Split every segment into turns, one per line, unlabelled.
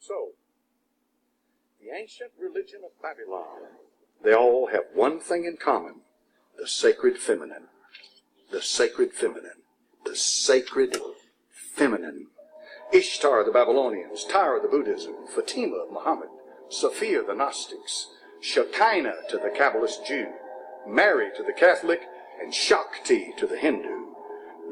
So, the ancient religion of Babylon, they all have one thing in common: the sacred feminine. The sacred feminine. The sacred feminine. Ishtar the Babylonians, Tyre the Buddhism, Fatima of Muhammad, Sophia the Gnostics, Shekinah to the Kabbalist Jew, Mary to the Catholic, and Shakti to the Hindu.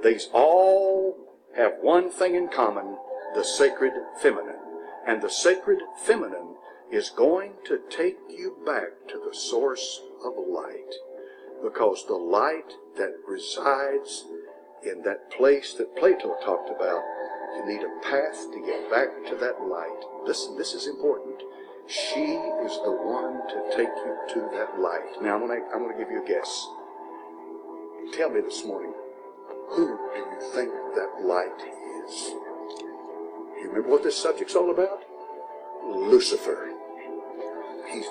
These all have one thing in common: the sacred feminine. And the sacred feminine is going to take you back to the source of light. Because the light that resides in that place that Plato talked about, you need a path to get back to that light. Listen, this is important. She is the one to take you to that light. Now, I'm going to give you a guess. Tell me this morning, who do you think that light is? You remember what this subject's all about? Lucifer. He's...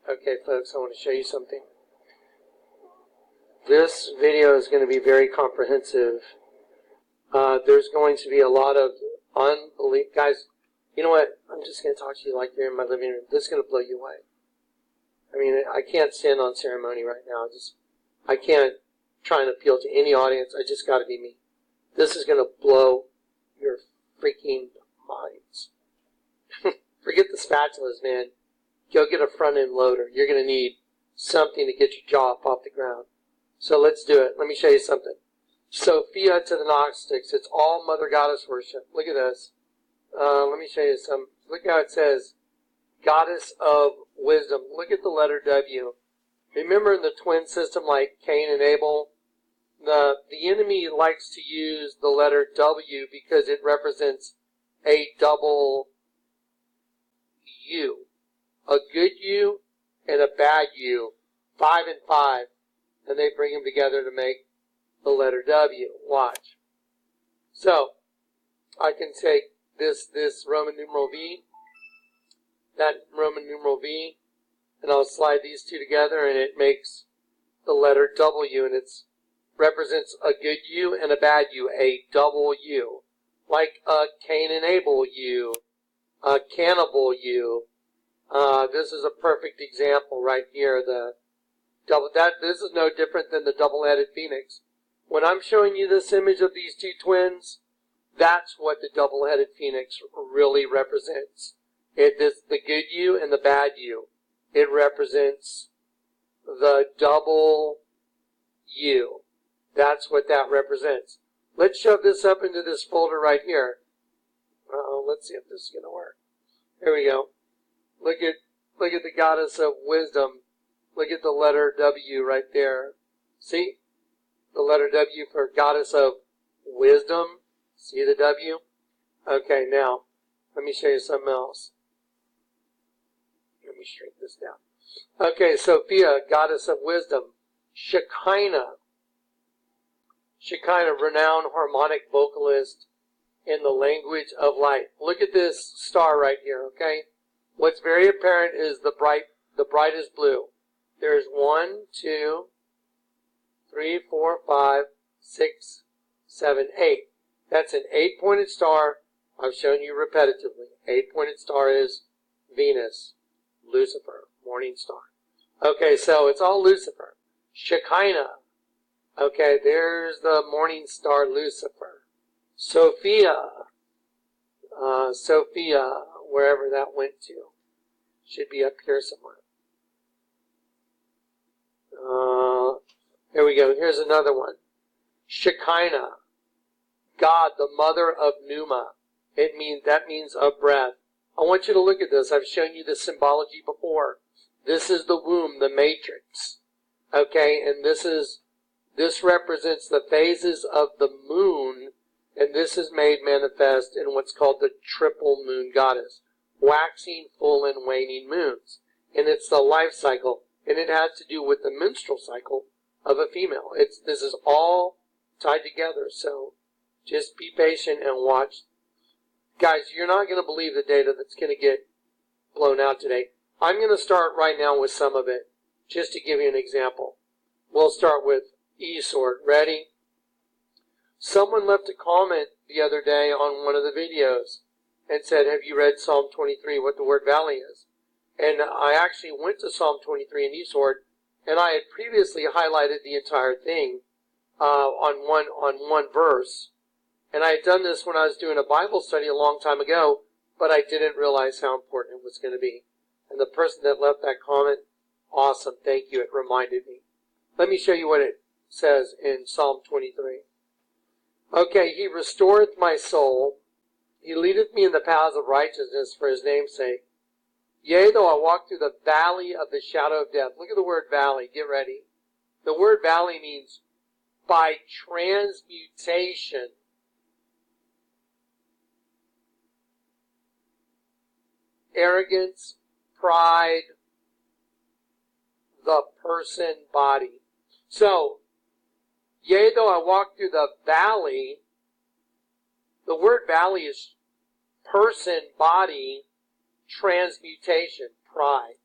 Okay, folks, I want to show you something. This video is going to be very comprehensive. There's going to be a lot of unbelief. Guys, you know what? I'm just going to talk to you like you're in my living room. This is going to blow you away. I mean, I can't stand on ceremony right now. I can't try and appeal to any audience. I just got to be me. This is going to blow your freaking minds. Forget the spatulas, man. Go get a front-end loader. You're going to need something to get your jaw up off the ground. So let's do it. Let me show you something. Sophia to the Gnostics. It's all Mother Goddess worship. Look at this. Let me show you some. Look how it says, Goddess of Wisdom. Look at the letter W. Remember in the twin system like Cain and Abel, the enemy likes to use the letter W because it represents a double U. A good you and a bad you. 5 and 5. And they bring them together to make the letter W. Watch. So, I can take this Roman numeral V, that Roman numeral V, and I'll slide these two together and it makes the letter W, and it represents a good you and a bad you, a double U. Like a Cain and Abel U, a cannibal U. This is a perfect example right here. This is no different than the double-headed phoenix. When I'm showing you this image of these two twins, that's what the double-headed phoenix really represents. The good you and the bad you. It represents the double you. That's what that represents. Let's shove this up into this folder right here. Let's see if this is going to work. Here we go. Look at the Goddess of Wisdom. Look at the letter W right there. See? The letter W for Goddess of Wisdom. See the W? Okay, now, let me show you something else. Let me shrink this down. Okay, Sophia, Goddess of Wisdom. Shekinah. Shekinah, renowned harmonic vocalist in the language of light. Look at this star right here, okay? What's very apparent is the brightest blue. There's 1, 2, 3, 4, 5, 6, 7, 8. That's an 8-pointed star. I've shown you repetitively. 8-pointed star is Venus, Lucifer, morning star. Okay, so it's all Lucifer. Shekinah. Okay, there's the morning star Lucifer. Sophia. Sophia, wherever that went to. Should be up here somewhere. Here we go. Here's another one. Shekinah. God, the mother of Pneuma. That means a breath. I want you to look at this. I've shown you the symbology before. This is the womb, the matrix. Okay, and this represents the phases of the moon, and this is made manifest in what's called the triple moon goddess. Waxing, full, and waning moons. And it's the life cycle, and it has to do with the menstrual cycle of a female. This is all tied together, so just be patient and watch. Guys, you're not going to believe the data that's going to get blown out today. I'm going to start right now with some of it, just to give you an example. We'll start with E-sword. Ready? Someone left a comment the other day on one of the videos and said, have you read Psalm 23, what the word valley is? And I actually went to Psalm 23 in E-sword, and I had previously highlighted the entire thing on one verse. And I had done this when I was doing a Bible study a long time ago, but I didn't realize how important it was going to be. And the person that left that comment, awesome, thank you, it reminded me. Let me show you what it says in Psalm 23. Okay, he restoreth my soul. He leadeth me in the paths of righteousness for his name's sake. Yea, though I walk through the valley of the shadow of death. Look at the word valley. Get ready. The word valley means by transmutation. Arrogance, pride, the person, body. So, yea, though I walk through the valley, the word valley is person, body, transmutation, pride.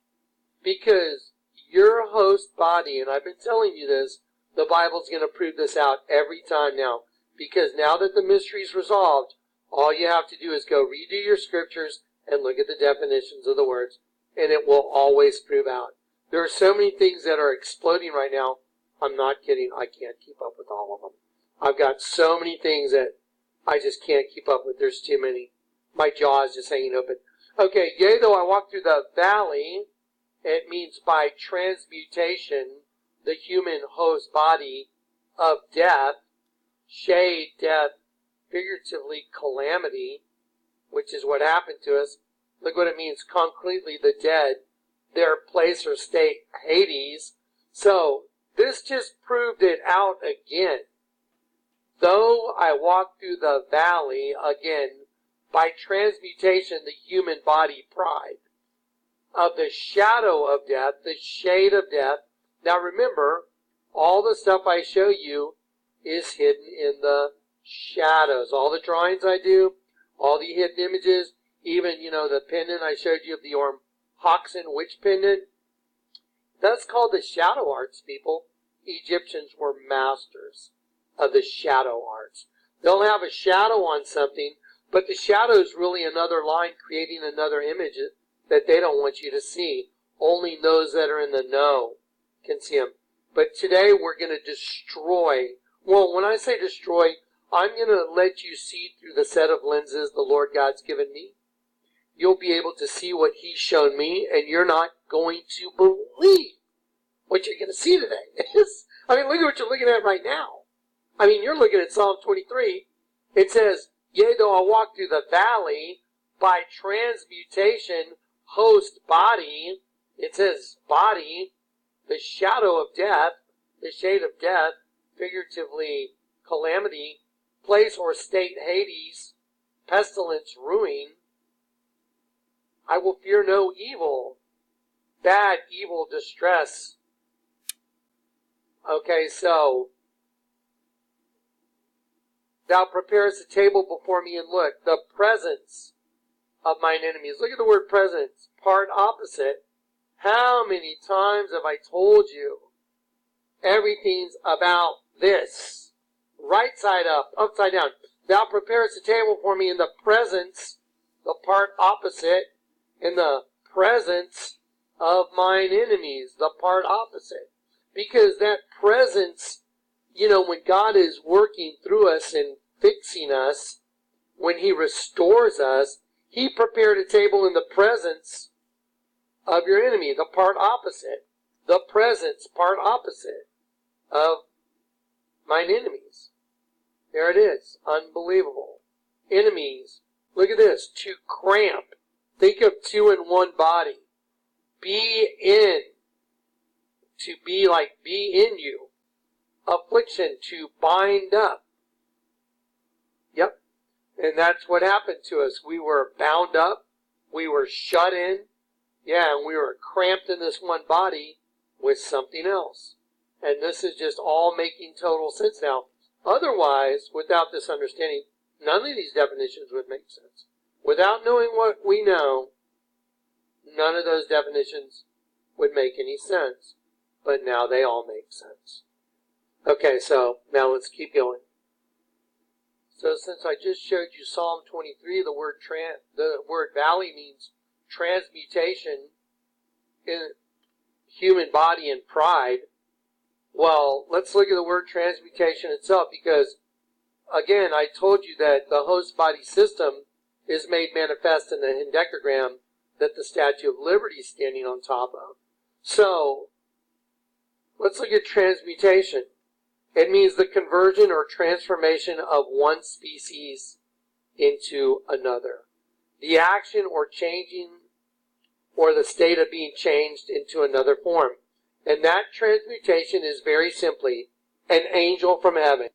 Because your host body, and I've been telling you this, the Bible's going to prove this out every time now. Because now that the mystery is resolved, all you have to do is go redo your scriptures and look at the definitions of the words, and it will always prove out. There are so many things that are exploding right now. I'm not kidding. I can't keep up with all of them. I've got so many things that I just can't keep up with. There's too many. My jaw is just hanging open. Okay, yea, though I walk through the valley, it means by transmutation, the human host body of death, shade, death, figuratively calamity, which is what happened to us. Look what it means, concretely, the dead, their place or state, Hades. So, this just proved it out again. Though I walk through the valley, again, by transmutation, the human body, pride, of the shadow of death, the shade of death. Now remember, all the stuff I show you is hidden in the shadows. All the drawings I do, all the hidden images, even, the pendant I showed you of the Hoxton witch pendant, that's called the shadow arts, people. Egyptians were masters of the shadow arts. They'll have a shadow on something, but the shadow is really another line creating another image that they don't want you to see. Only those that are in the know can see them. But today we're going to destroy. Well, when I say destroy, I'm going to let you see through the set of lenses the Lord God's given me. You'll be able to see what He's shown me, and you're not going to believe what you're going to see today. Look at what you're looking at right now. You're looking at Psalm 23. It says, yea, though I walk through the valley, by transmutation, host body, it says body, the shadow of death, the shade of death, figuratively calamity, place or state Hades, pestilence, ruin, I will fear no evil, bad, evil, distress. Okay, so, thou preparest a table before me, and look, the presence of mine enemies. Look at the word presence, part opposite, How many times have I told you everything's about this? Right side up, upside down. Thou preparest a table for me in the presence, the part opposite, in the presence of mine enemies, the part opposite. Because that presence, when God is working through us and fixing us, when He restores us, He prepared a table in the presence of your enemy, the part opposite. The presence, part opposite of mine enemies. There it is. Unbelievable. Enemies. Look at this. To cramp. Think of two in one body. Be in. To be like be in you. Affliction. To bind up. Yep. And that's what happened to us. We were bound up. We were shut in. Yeah, and we were cramped in this one body with something else. And this is just all making total sense now. Otherwise, without this understanding, none of these definitions would make sense. Without knowing what we know, none of those definitions would make any sense. But now they all make sense. Okay, so now let's keep going. So since I just showed you Psalm 23, the word valley means transmutation in human body and pride. Well, let's look at the word transmutation itself, because, again, I told you that the host body system is made manifest in the hendecagram that the Statue of Liberty is standing on top of. So, let's look at transmutation. It means the conversion or transformation of one species into another. The action or changing or the state of being changed into another form. And that transmutation is very simply an angel from heaven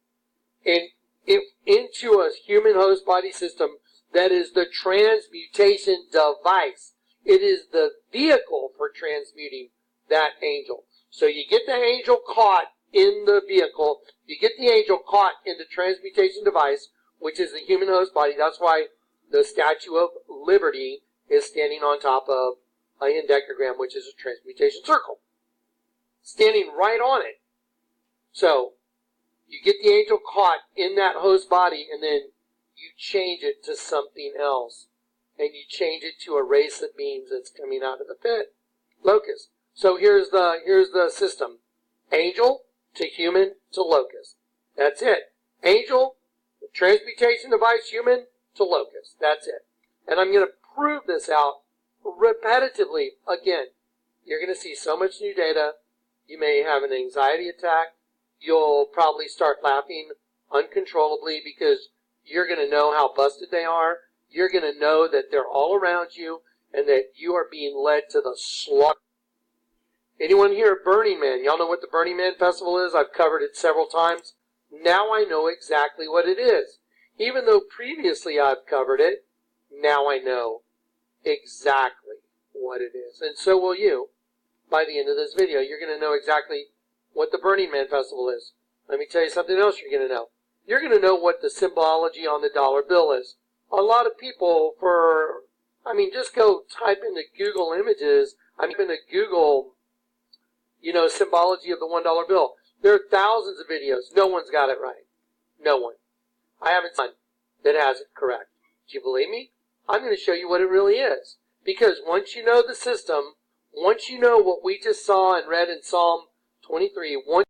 into a human host body system that is the transmutation device. It is the vehicle for transmuting that angel. So you get the angel caught in the vehicle, you get the angel caught in the transmutation device, which is the human host body. That's why the Statue of Liberty is standing on top of a hendecagram, which is a transmutation circle. Standing right on it. So, you get the angel caught in that host body, and then you change it to something else. And you change it to a race of beings that's coming out of the pit. Locust. So here's the system. Angel to human to locust. That's it. Angel, transmutation device, human to locust. That's it. And I'm going to prove this out repetitively. Again, you're going to see so much new data. You may have an anxiety attack. You'll probably start laughing uncontrollably because you're going to know how busted they are. You're going to know that they're all around you and that you are being led to the slaughter. Anyone here at Burning Man? Y'all know what the Burning Man Festival is? I've covered it several times. Now I know exactly what it is. Even though previously I've covered it, now I know exactly what it is. And so will you. By the end of this video, you're going to know exactly what the Burning Man Festival is. Let me tell you something else you're going to know. You're going to know what the symbology on the dollar bill is. A lot of people just go type into Google Images, into Google, symbology of the $1 bill. There are thousands of videos. No one's got it right. No one. I haven't seen one that has it correct. Do you believe me? I'm going to show you what it really is. Because once you know the system, once you know what we just saw and read in Psalm 23, once